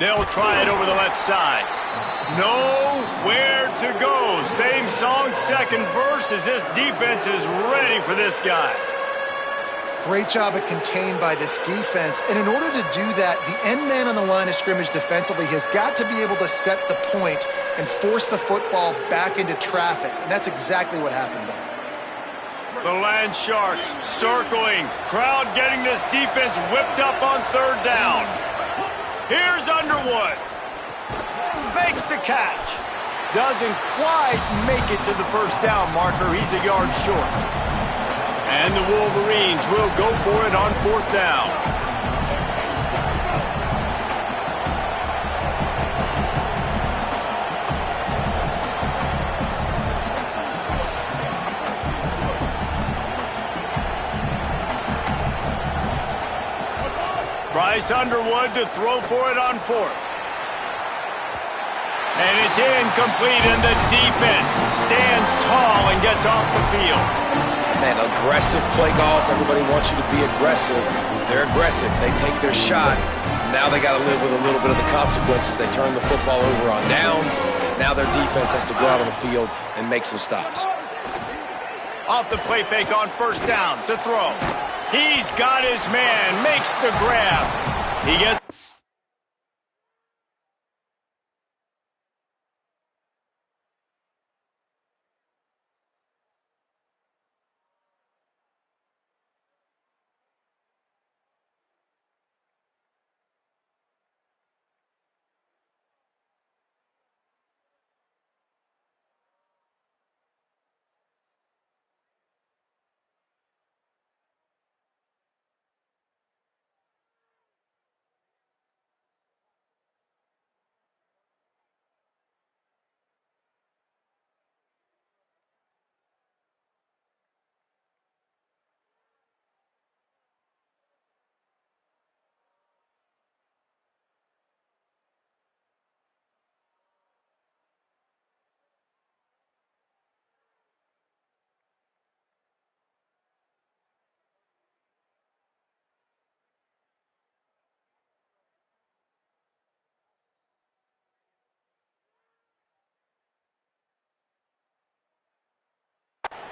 They'll try it over the left side. Nowhere to to go. Same song, second verse, as this defense is ready for this guy. Great job at contained by this defense. And in order to do that, the end man on the line of scrimmage defensively has got to be able to set the point and force the football back into traffic. And that's exactly what happened there. The Land Sharks circling. Crowd getting this defense whipped up on third down. Here's Underwood. Makes the catch. Doesn't quite make it to the first down marker. He's a yard short. And the Wolverines will go for it on fourth down. Bryce Underwood to throw for it on fourth. And it's incomplete, and the defense stands tall and gets off the field. Man, aggressive play calls. Everybody wants you to be aggressive. They're aggressive. They take their shot. Now they got to live with a little bit of the consequences. They turn the football over on downs. Now their defense has to go out on the field and make some stops. Off the play fake on first down to throw. He's got his man. Makes the grab. He gets...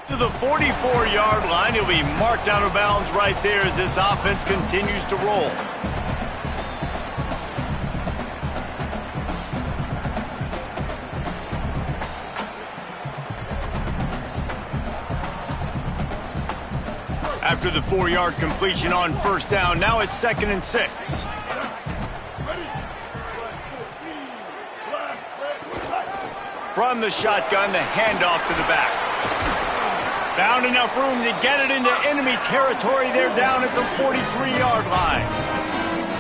to the 44-yard line. He'll be marked out of bounds right there as this offense continues to roll. After the 4-yard completion on first down, now it's 2nd and 6. From the shotgun, the handoff to the back. Found enough room to get it into enemy territory. They're down at the 43-yard line.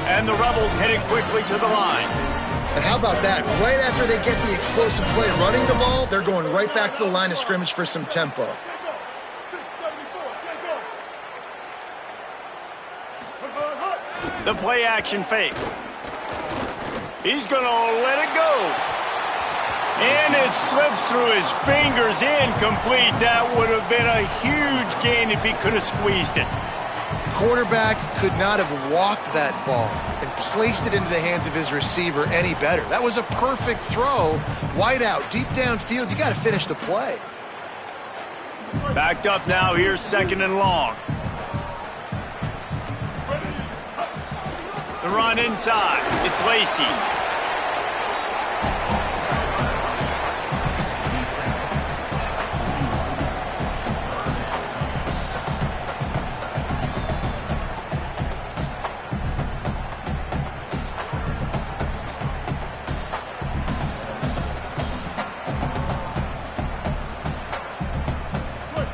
And the Rebels headed quickly to the line. And how about that? Right after they get the explosive play running the ball, they're going right back to the line of scrimmage for some tempo. The play action fake. He's going to let it go. And it slips through his fingers, incomplete. That would have been a huge gain if he could have squeezed it. Quarterback could not have walked that ball and placed it into the hands of his receiver any better. That was a perfect throw. Wide out, deep downfield. You got to finish the play. Backed up now. Here's 2nd and long. The run inside. It's Lacey.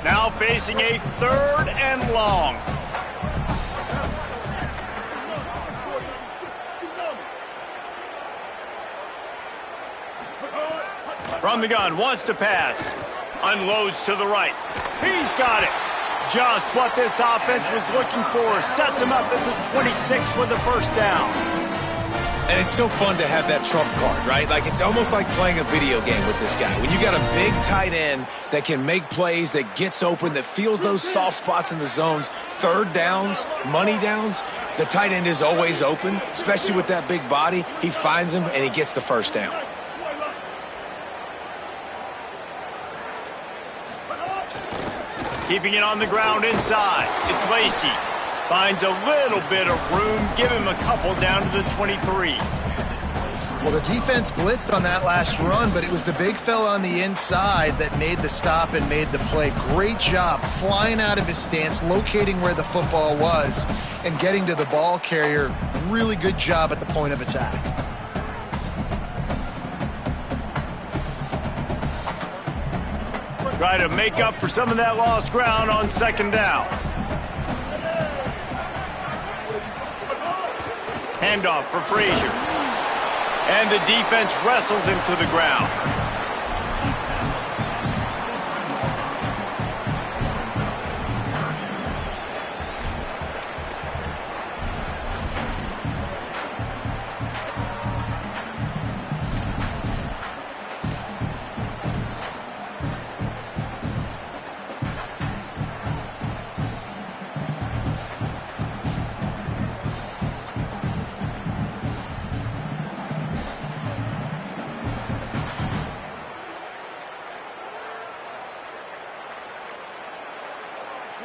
Now facing a 3rd and long. From the gun, wants to pass. Unloads to the right. He's got it. Just what this offense was looking for. Sets him up at the 26 with the first down. And it's so fun to have that trump card, right? Like, it's almost like playing a video game with this guy. When you got a big tight end that can make plays, that gets open, that feels those soft spots in the zones, 3rd downs, money downs, the tight end is always open, especially with that big body. He finds him, and he gets the first down. Keeping it on the ground inside. It's Lacey. Finds a little bit of room. Give him a couple down to the 23. Well, the defense blitzed on that last run, but it was the big fella on the inside that made the stop and made the play. Great job flying out of his stance, locating where the football was, and getting to the ball carrier. Really good job at the point of attack. Try to make up for some of that lost ground on second down. Handoff for Frazier. And the defense wrestles him to the ground.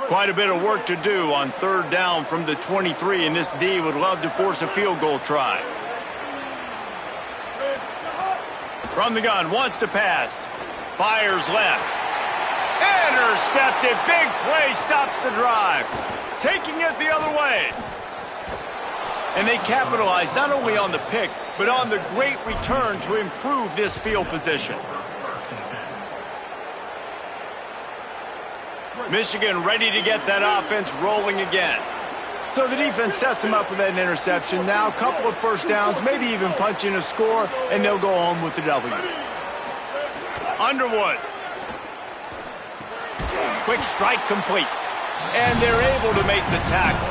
Quite a bit of work to do on third down from the 23, and this D would love to force a field goal try. From the gun, wants to pass. Fires left. Intercepted. Big play stops the drive. Taking it the other way. And they capitalized not only on the pick, but on the great return to improve this field position. Michigan ready to get that offense rolling again. So the defense sets them up with that interception. Now a couple of first downs, maybe even punch in a score, and they'll go home with the W. Underwood. Quick strike complete. And they're able to make the tackle.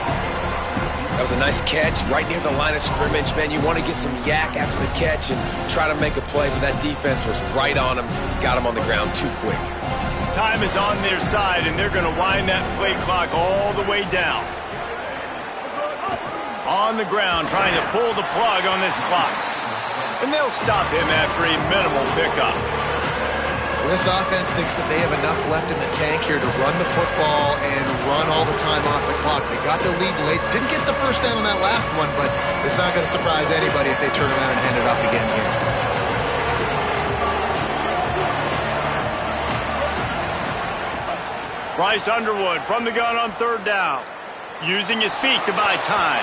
That was a nice catch right near the line of scrimmage. Man, you want to get some yak after the catch and try to make a play, but that defense was right on him. Got him on the ground too quick. Time is on their side, and they're going to wind that play clock all the way down. On the ground, trying to pull the plug on this clock. And they'll stop him after a minimal pickup. This offense thinks that they have enough left in the tank here to run the football and run all the time off the clock. They got the lead late. Didn't get the first down on that last one, but it's not going to surprise anybody if they turn around and hand it off again here. Bryce Underwood from the gun on third down. Using his feet to buy time.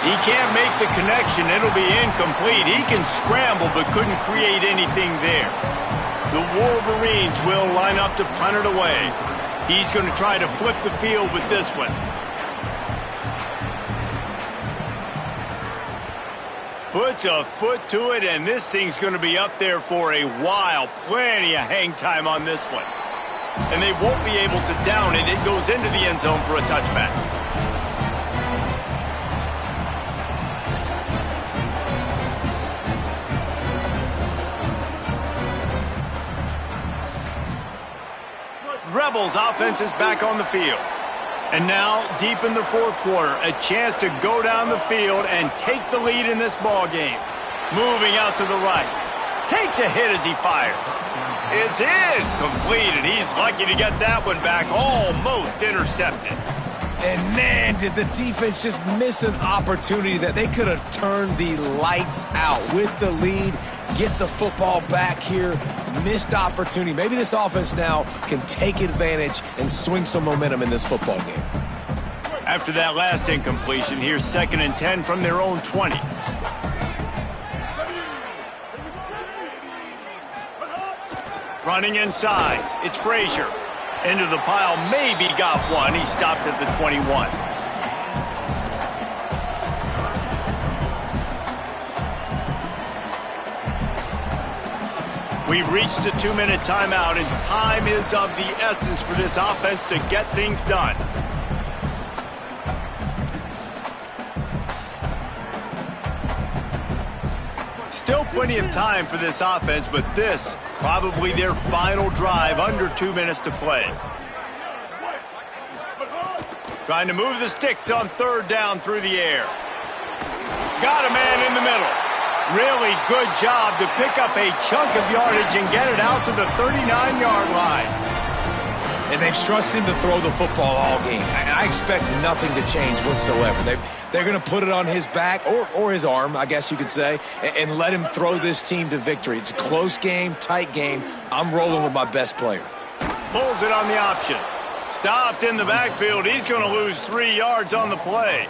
He can't make the connection. It'll be incomplete. He can scramble but couldn't create anything there. The Wolverines will line up to punt it away. He's going to try to flip the field with this one. Puts a foot to it, and this thing's going to be up there for a while. Plenty of hang time on this one. And they won't be able to down it. It goes into the end zone for a touchback. Rebels offense is back on the field. And now, deep in the fourth quarter, a chance to go down the field and take the lead in this ball game. Moving out to the right. Takes a hit as he fires. It's incomplete, and he's lucky to get that one back. Almost intercepted. And man, did the defense just miss an opportunity that they could have turned the lights out with the lead, get the football back here. Missed opportunity. Maybe this offense now can take advantage and swing some momentum in this football game. After that last incompletion, here's 2nd and 10 from their own 20. Running inside, it's Frazier. Into the pile, maybe got one. He stopped at the 21. We've reached the 2-minute timeout, and time is of the essence for this offense to get things done. Still plenty of time for this offense, but this probably their final drive, under 2 minutes to play. Trying to move the sticks on third down through the air. Got a man in the middle. Really good job to pick up a chunk of yardage and get it out to the 39-yard line. and they've trusted him to throw the football all game. I expect nothing to change whatsoever. They're going to put it on his back, or his arm, I guess you could say, and let him throw this team to victory. It's a close game, tight game. I'm rolling with my best player. Pulls it on the option. Stopped in the backfield. He's going to lose 3 yards on the play.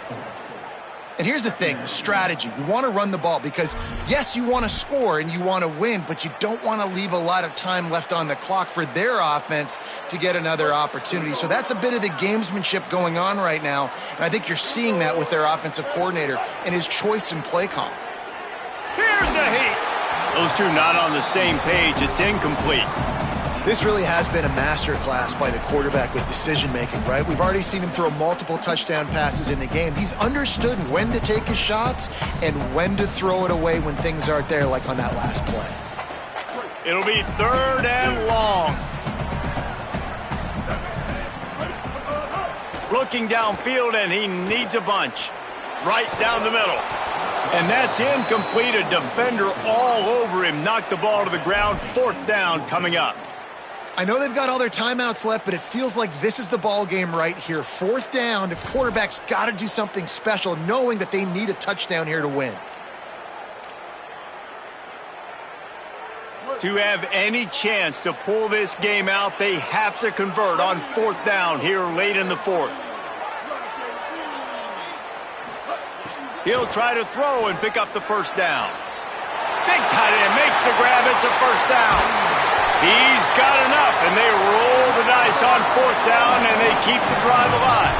And here's the thing, the strategy. You want to run the ball because, yes, you want to score and you want to win, but you don't want to leave a lot of time left on the clock for their offense to get another opportunity. So that's a bit of the gamesmanship going on right now, and I think you're seeing that with their offensive coordinator and his choice in play call. Here's a heat. Those two not on the same page. It's incomplete. This really has been a masterclass by the quarterback with decision-making, right? We've already seen him throw multiple touchdown passes in the game. He's understood when to take his shots and when to throw it away when things aren't there, like on that last play. It'll be 3rd and long. Looking downfield, and he needs a bunch. Right down the middle. And that's incomplete. A defender all over him. Knocked the ball to the ground. 4th down coming up. I know they've got all their timeouts left, but it feels like this is the ball game right here. 4th down, the quarterback's got to do something special, knowing that they need a touchdown here to win. To have any chance to pull this game out, they have to convert on 4th down here late in the 4th. He'll try to throw and pick up the 1st down. Big tight end makes the grab. It's a 1st down. He's got enough, and they roll the dice on 4th down, and they keep the drive alive.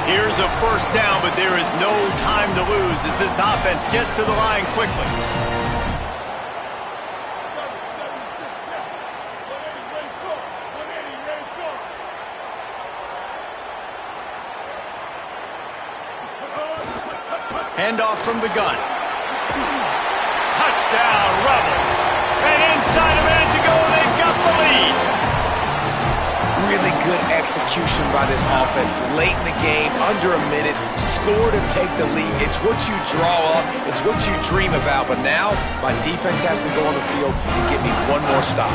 Here's a 1st down, but there is no time to lose as this offense gets to the line quickly. Handoff from the gun. Touchdown, Rebels. And inside a minute to go, they've got the lead. Really good execution by this offense late in the game, under a minute, score to take the lead. It's what you draw up, it's what you dream about, but now my defense has to go on the field and get me one more stop.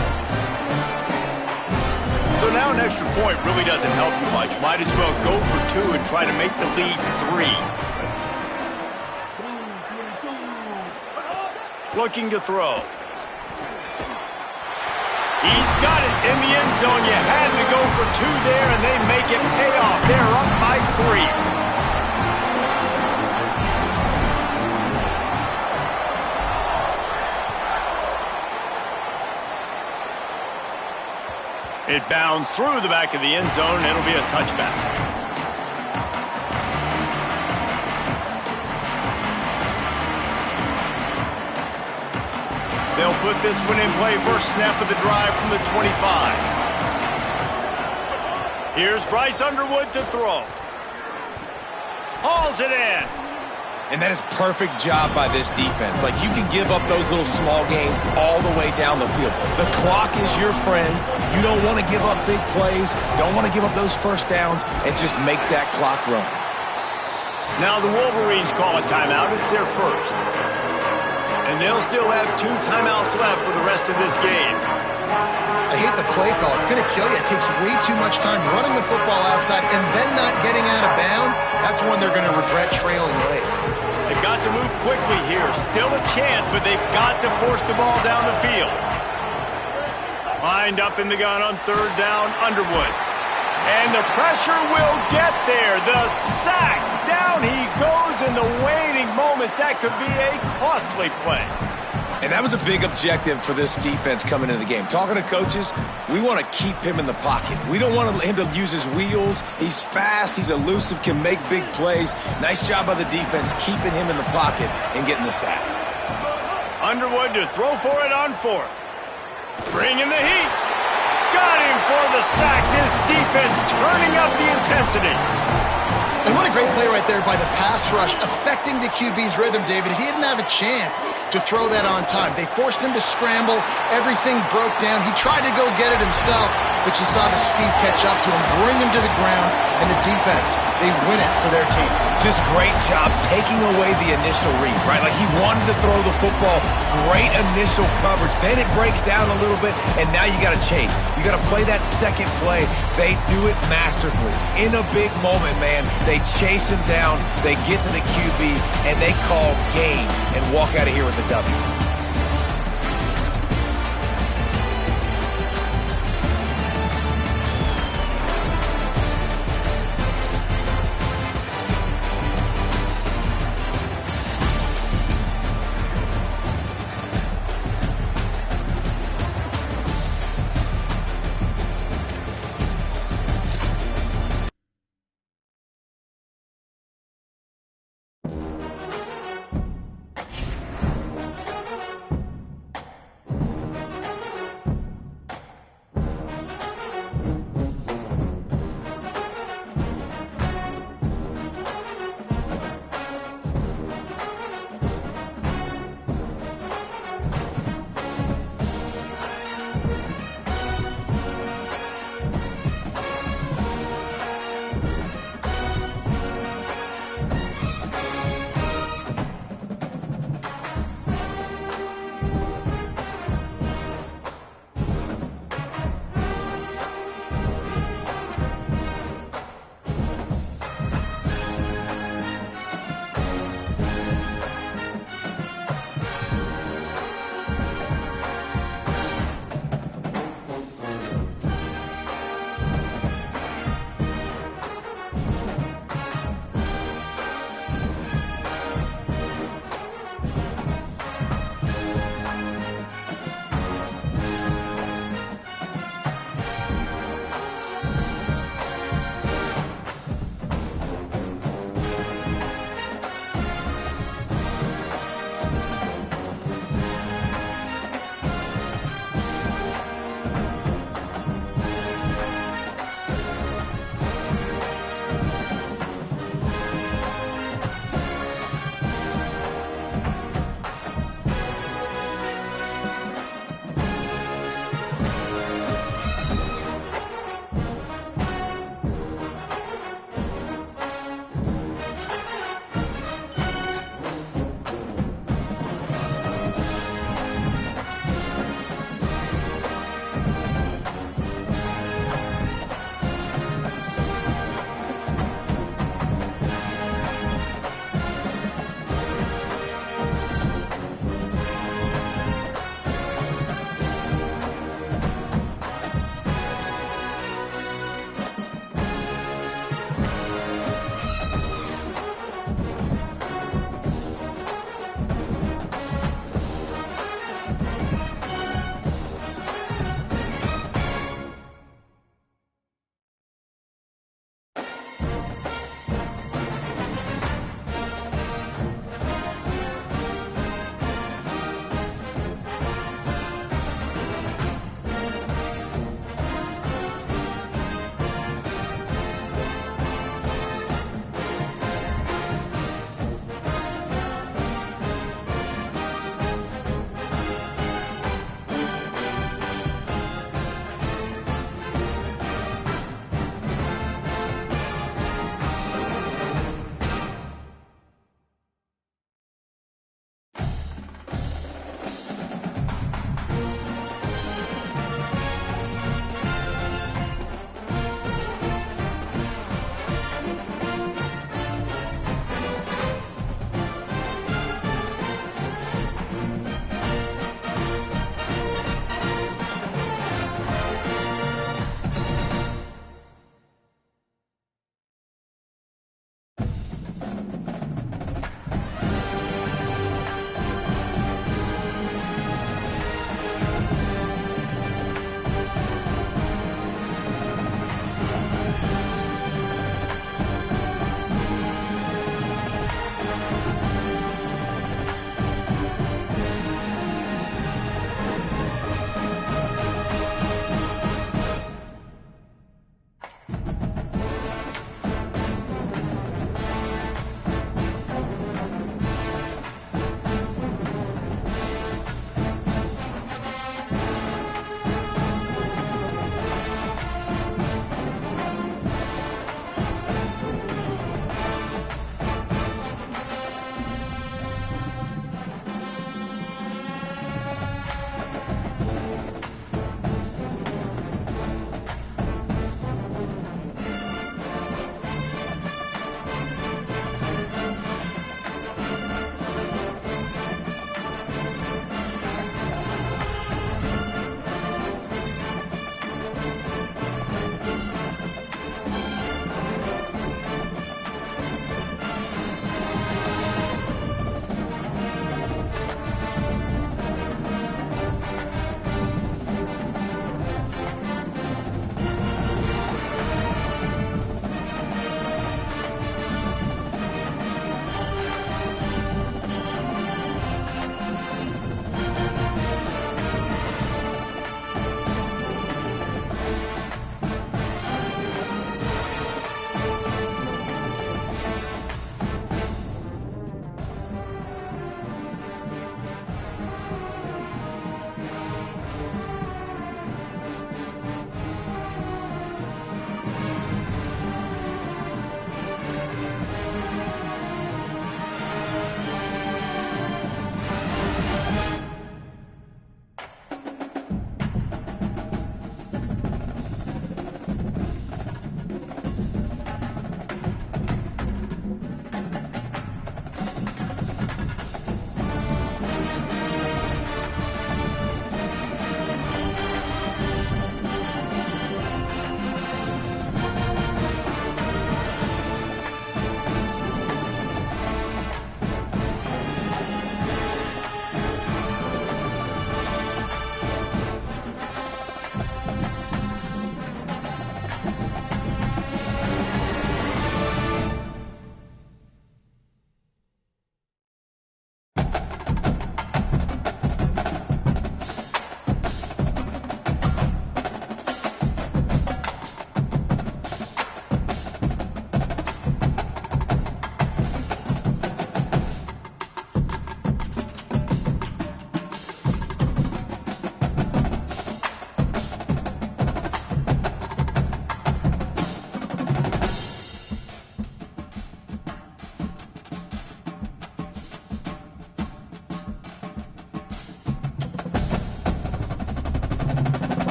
So now an extra point really doesn't help you much. Might as well go for 2 and try to make the lead 3. Looking to throw. He's got it in the end zone. You had to go for 2 there, and they make it pay off. They're up by 3. It bounds through the back of the end zone. It'll be a touchback. They'll put this one in play. First snap of the drive from the 25. Here's Bryce Underwood to throw. Hauls it in. And that is perfect job by this defense. Like, you can give up those little small gains all the way down the field. The clock is your friend. You don't want to give up big plays. Don't want to give up those 1st downs and just make that clock run. Now the Wolverines call a timeout. It's their first. And they'll still have 2 timeouts left for the rest of this game. I hate the play call. It's going to kill you. It takes way too much time running the football outside and then not getting out of bounds. That's one they're going to regret trailing late. They've got to move quickly here. Still a chance, but they've got to force the ball down the field. Lined up in the gun on 3rd down, Underwood. And the pressure will get there. The sack. Down he goes in the waning moments. That could be a costly play. And that was a big objective for this defense coming into the game. Talking to coaches, we want to keep him in the pocket. We don't want him to use his wheels. He's fast. He's elusive, can make big plays. Nice job by the defense keeping him in the pocket and getting the sack. Underwood to throw for it on 4th. Bringing the heat. Got him for the sack. This defense turning up the intensity. And what a great play right there by the pass rush, affecting the QB's rhythm, David. He didn't have a chance to throw that on time. They forced him to scramble. Everything broke down. He tried to go get it himself. but you saw the speed catch up to him, bring him to the ground, and the defense, they win it for their team. Just great job taking away the initial read, right? Like he wanted to throw the football. Great initial coverage. Then it breaks down a little bit, and now you got to chase. You got to play that second play. They do it masterfully. In a big moment, man, they chase him down, they get to the QB, and they call game and walk out of here with the W.